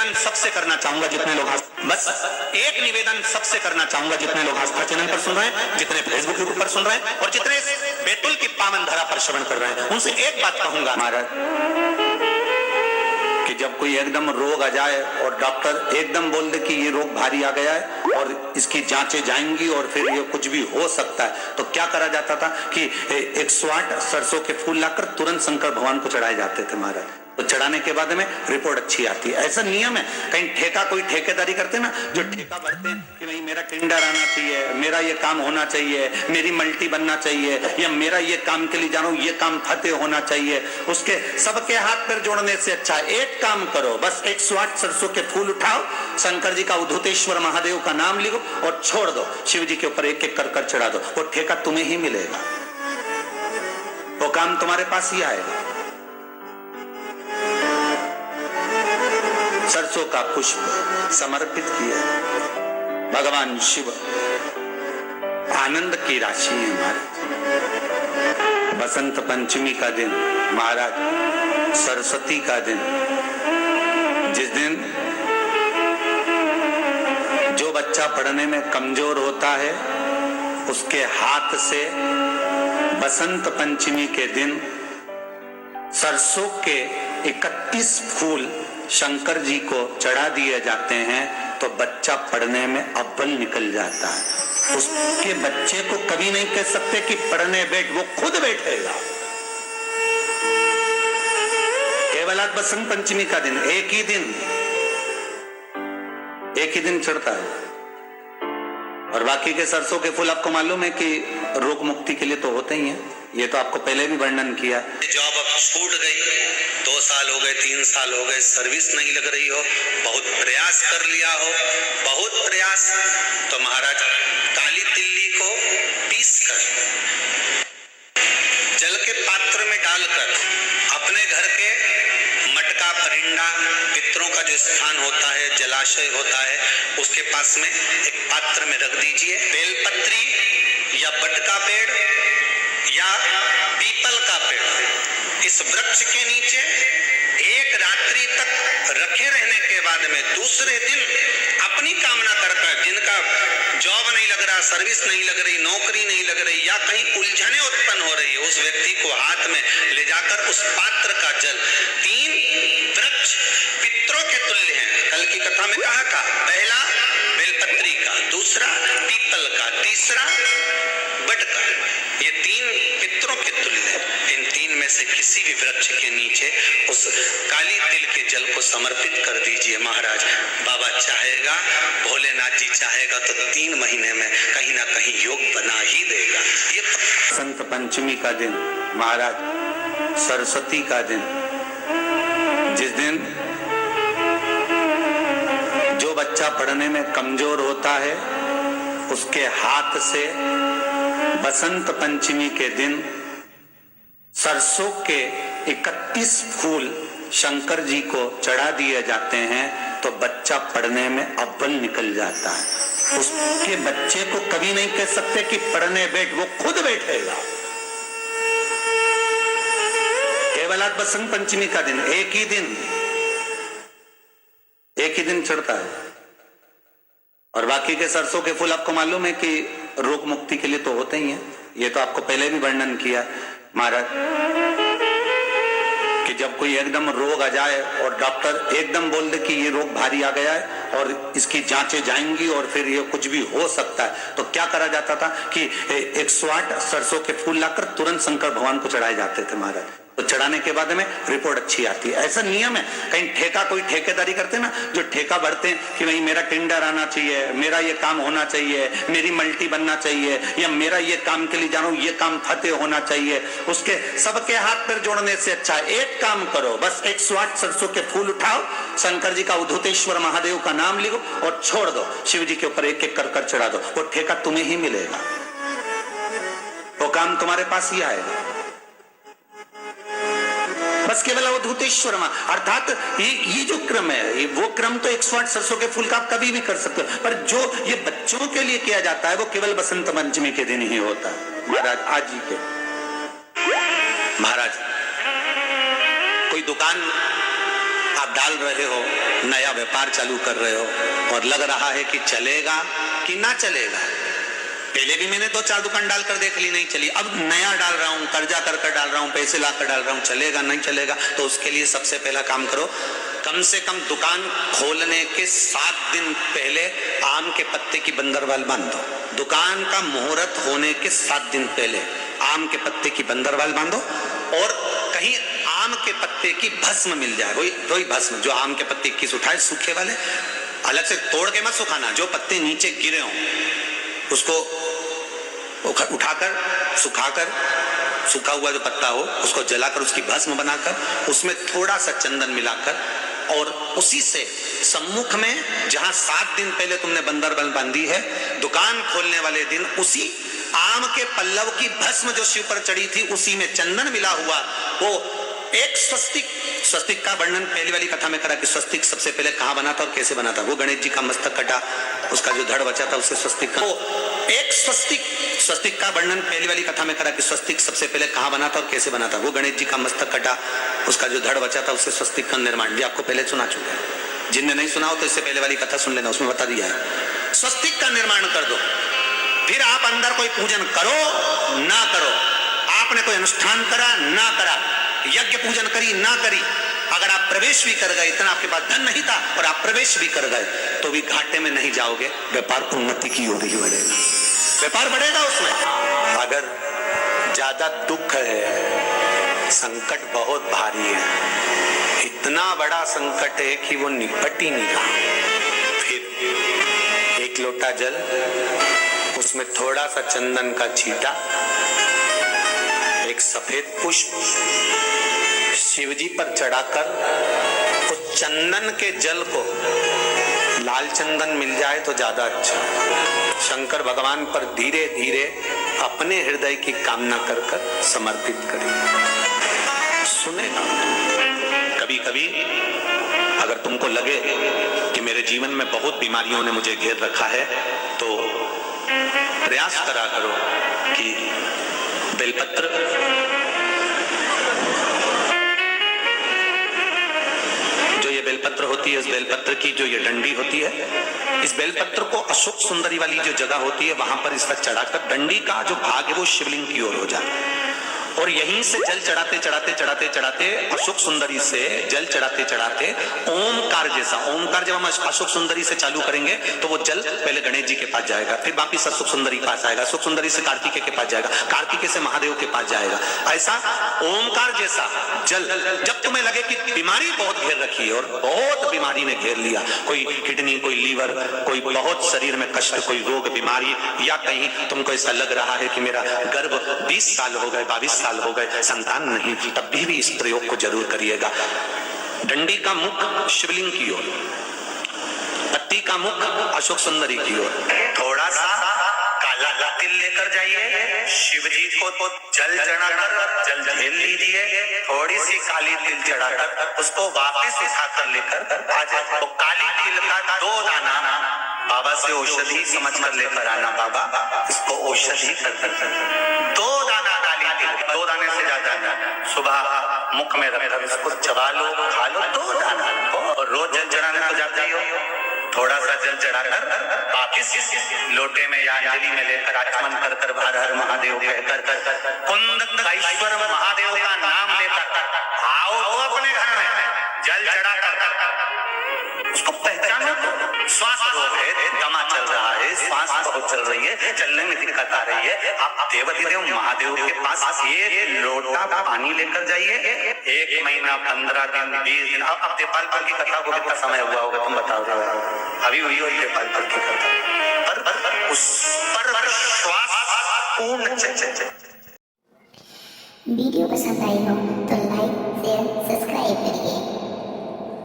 निवेदन सबसे करना चाहूंगा जितने लोग बस एक निवेदन सबसे करना चाहूंगा जितने लोग आस्था चैनल पर सुन रहे हैं, जितने फेसबुक यूट्यूब पर सुन रहे हैं और जितने बैतूल की पावन धरा पर श्रवण कर रहे हैं, उनसे एक बात कहूंगा महाराज कि जब कोई एकदम रोग आ जाए और डॉक्टर एकदम बोल दे कि ये रोग भारी आ गया है और इसकी जांचें जाएंगी और फिर ये कुछ भी हो सकता है, तो क्या करा जाता था कि 108 सरसों के फूल लाकर तुरंत शंकर भगवान को चढ़ाए जाते थे महाराज। तो चढ़ाने के बाद में रिपोर्ट अच्छी आती है। ऐसा नियम है। कहीं ठेका कोई ठेकेदारी करते ना, जो ठेका भरते हैं कि भाई मेरा टेंडर आना चाहिए, मेरा ये काम होना चाहिए, मेरी मल्टी बनना चाहिए, या मेरा ये काम के लिए जा रहा हूं, ये काम फतेह होना चाहिए, उसके सबके हाथ पैर जोड़ने से अच्छा एक काम करो, बस 108 सरसों के फूल उठाओ, शंकर जी का उद्धतेश्वर महादेव का नाम लिखो और छोड़ दो, शिव जी के ऊपर एक एक कर चढ़ा दो, वो ठेका तुम्हें ही मिलेगा, वो काम तुम्हारे पास ही आएगा। सरसों का पुष्प समर्पित किया भगवान शिव, आनंद की राशि है महाराज। बसंत पंचमी का दिन महाराज, सरस्वती का दिन, जिस दिन जो बच्चा पढ़ने में कमजोर होता है उसके हाथ से बसंत पंचमी के दिन सरसों के 31 फूल शंकर जी को चढ़ा दिए जाते हैं, तो बच्चा पढ़ने में अव्वल निकल जाता है। उसके बच्चे को कभी नहीं कह सकते कि पढ़ने बैठ, वो खुद बैठेगा। केवल आज बसंत पंचमी का दिन, एक ही दिन चढ़ता है, और बाकी के सरसों के फूल आपको मालूम है कि रोग मुक्ति के लिए तो होते ही हैं। ये तो आपको पहले भी वर्णन किया। जॉब अब छूट गई, 2 साल हो गए, 3 साल हो गए, सर्विस नहीं लग रही हो, बहुत प्रयास कर लिया हो, बहुत प्रयास, तो महाराज काली तिल्ली को पीस कर जल के पात्र में डालकर अपने घर के मटका परिंडा पितरों का जो स्थान होता है, जलाशय होता है, उसके पास में एक पात्र में रख दीजिए। बेलपत्री या बट का पेड़ या पीपल का पेड़, इस वृक्ष के नीचे एक रात्रि तक रखे रहने के बाद में दूसरे दिन अपनी कामना करकर, जिनका जॉब नहीं लग रहा, सर्विस नहीं लग रही, नौकरी नहीं लग रही, या कहीं उलझने उत्पन्न हो रही है, उस व्यक्ति को हाथ में ले जाकर उस पात्र का जल, 3 वृक्ष पितरों के तुल्य हैं, कल की कथा में कहा था, पहला बेलपत्री का, दूसरा पीपल का, तीसरा बट का, ये 3 पितरों के तुल्य है। इन 3 में से किसी भी वृक्ष के नीचे उस काली तिल के जल को समर्पित कर दीजिए महाराज। बाबा चाहेगा, भोलेनाथ जी चाहेगा तो 3 महीने में कहीं ना कहीं योग बना ही देगा। ये संत पंचमी का दिन महाराज, सरस्वती का दिन, जिस दिन जो बच्चा पढ़ने में कमजोर होता है उसके हाथ से बसंत पंचमी के दिन सरसों के 31 फूल शंकर जी को चढ़ा दिए जाते हैं, तो बच्चा पढ़ने में अव्वल निकल जाता है। उसके बच्चे को कभी नहीं कह सकते कि पढ़ने बैठ, वो खुद बैठेगा। केवल आज बसंत पंचमी का दिन, एक ही दिन चढ़ता है, और बाकी के सरसों के फूल आपको मालूम है कि रोग मुक्ति के लिए तो होते ही हैं। ये तो आपको पहले भी वर्णन किया महाराज कि जब कोई एकदम रोग आ जाए और डॉक्टर एकदम बोल दे कि ये रोग भारी आ गया है और इसकी जांचें जाएंगी और फिर ये कुछ भी हो सकता है, तो क्या करा जाता था कि 108 सरसों के फूल लाकर तुरंत शंकर भगवान को चढ़ाए जाते थे महाराज। तो चढ़ाने के बाद में रिपोर्ट अच्छी आती है। ऐसा नियम है। कहीं ठेका कोई ठेकेदारी करते ना, जो ठेका भरते हैं कि भाई मेरा टेंडर आना चाहिए, मेरा ये काम होना चाहिए, मेरी मल्टी बनना चाहिए, या मेरा ये काम के लिए जा रहा हूं, ये काम फतेह होना चाहिए, उसके सबके हाथ पैर जोड़ने से अच्छा एक काम करो, बस 108 सरसों के फूल उठाओ, शंकर जी का उद्धतेश्वर महादेव का नाम लिखो और छोड़ दो, शिव जी के ऊपर एक एक कर चढ़ा दो, वो ठेका तुम्हें ही मिलेगा, वो काम तुम्हारे पास ही आएगा। बस केवल अवधूतेश्वर अर्थात ये जो क्रम है, ये वो क्रम तो 108 सरसों के फूल का आप कभी भी कर सकते हो, पर जो ये बच्चों के लिए किया जाता है वो केवल बसंत पंचमी के दिन ही होता है महाराज। आज ही के महाराज कोई दुकान आप डाल रहे हो, नया व्यापार चालू कर रहे हो और लग रहा है कि चलेगा कि ना चलेगा। पहले भी मैंने 2-4 दुकान डालकर देख ली, नहीं चली, अब नया डाल रहा हूं, कर्जा कर डाल रहा हूं, पैसे लाकर डाल रहा हूं, चलेगा नहीं चलेगा। तो उसके लिए सबसे पहला काम करो, कम से कम दुकान खोलने के 7 दिन पहले आम के पत्ते की बंदरवाल बांधो। दुकान का मुहूर्त होने के 7 दिन पहले आम के पत्ते की बंदरवाल बांधो। और कहीं आम के पत्ते की भस्म मिल जाए, वही भस्म जो आम के पत्ते 21 उठाए सूखे वाले, अलग से तोड़ के मत सुखाना, जो पत्ते नीचे गिरे हों उसको उठाकर सुखाकर, सूखा हुआ जो पत्ता हो उसको जलाकर उसकी भस्म बनाकर उसमें थोड़ा सा चंदन मिलाकर और उसी से सम्मुख में जहां 7 दिन पहले तुमने बंदरवाल बांधी है, दुकान खोलने वाले दिन उसी आम के पल्लव की भस्म जो शिव पर चढ़ी थी उसी में चंदन मिला हुआ वो एक स्वस्तिक का वर्णन पहली वाली कथा में करा कि स्वस्तिक सबसे पहले कहां बना था और कैसे बना था। वो गणेश जी का मस्तक कटा, उसका जो धड़ बचा था उसे स्वस्तिक का, एक स्वस्तिक का वर्णन पहली वाली कथा में करा कि स्वस्तिक सबसे पहले कहां बना था और कैसे बना था। वो गणेश जी का मस्तक कटा, उसका जो धड़ बचा था उसे स्वस्तिक का निर्माण, ये आपको पहले सुना चुका है। जिनने नहीं सुना हो तो इससे पहले वाली कथा सुन लेना, उसमें बता दिया है। स्वस्तिक का निर्माण कर दो, फिर आप अंदर कोई पूजन करो ना करो, आपने कोई अनुष्ठान करा ना करा, यज्ञ पूजन करी ना करी, अगर आप प्रवेश भी कर गए, इतना आपके पास धन नहीं था और आप प्रवेश भी कर गए तो भी घाटे में नहीं जाओगे, व्यापार उन्नति की ओर ही बढ़ेगा, व्यापार बढ़ेगा उसमें। अगर ज्यादा दुख है, संकट बहुत भारी है, इतना बड़ा संकट है कि वो निपट ही नहीं रहा, फिर एक लोटा जल, उसमें थोड़ा सा चंदन का छींटा, एक सफेद पुष्प शिवजी पर चढ़ाकर उस चंदन के जल को, लाल चंदन मिल जाए तो ज्यादा अच्छा, शंकर भगवान पर धीरे धीरे अपने हृदय की कामना कर कर समर्पित करें। सुनेगा। कभी कभी अगर तुमको लगे कि मेरे जीवन में बहुत बीमारियों ने मुझे घेर रखा है तो प्रयास करा करो कि बेलपत्र, जो ये बेलपत्र होती है, इस बेलपत्र की जो ये डंडी होती है, इस बेलपत्र को अशोक सुंदरी वाली जो जगह होती है वहां पर इसका चढ़ाकर डंडी का जो भाग है वो शिवलिंग की ओर हो जाए और यहीं से जल चढ़ाते चढ़ाते चढ़ाते चढ़ाते अशोक सुंदरी से जल चढ़ाते चढ़ाते ओमकार जैसा, ओमकार जब हम अशोक सुंदरी से चालू करेंगे तो वो जल पहले गणेश जी के पास जाएगा, फिर वापिस अशोक सुंदरी के पास आएगा, अशोक सुंदरी से कार्तिकेय के पास जाएगा, कार्तिकेय से महादेव के पास जाएगा। ऐसा ओमकार जैसा जल, जब तुम्हें लगे कि बीमारी बहुत घेर रखी है और बहुत बीमारी ने घेर लिया, कोई किडनी, कोई लीवर, कोई बहुत शरीर में कष्ट, कोई रोग बीमारी, या कहीं तुमको ऐसा लग रहा है कि मेरा गर्भ 20 साल हो गए, 22 साल हो गए, संतान नहीं, तब भी इस प्रयोग को जरूर करिएगा। डंडी का मुख शिवलिंग की ओर, पत्ती का मुख अशोक सुंदरी की ओर, थोड़ा सा काला तिल लेकर जाइए, शिव जी को तो जल चढ़ाकर जल झेल लीजिए, थोड़ी सी काली तिल चढ़ाकर उसको वापस उठाकर लेकर आ जाए। तो काली तिल का 2 दाना बाबा से औषधि समझ कर लेकर आना, बाबा इसको औषधि कर 2 दाना काली तिल, 2 दाने से ज्यादा नहीं, सुबह मुख में रखकर इसको चबा लो, खा लो 2 दाना, और रोज जल चढ़ाने को जाते हो, थोड़ा सा जल चढ़ाकर वापिस लोटे में या अंजलि में लेकर आचमन कर कर हर हर महादेव कहकर कुंदकेश्वर महादेव का नाम लेकर आओ तो अपने घर में जल चढ़ाकर उसको पहचानो। श्वास रोग है, दमा चल रहा है, श्वास बहुत चल रही है, चलने में दिक्कत आ रही है, आप देवाधिदेव महादेव के पास 1 लोटा पानी लेकर जाइए, 1 महीना 15 दिन 20 दिन। अब देपालपुर की कथा को कितना समय हुआ होगा तुम बताओ, अभी हुई हो देपालपुर की कथा, पर उस पर श्वास पूर्ण चल। वीडियो पसंद आई हो तो लाइक, शेयर, सब्सक्राइब करिए।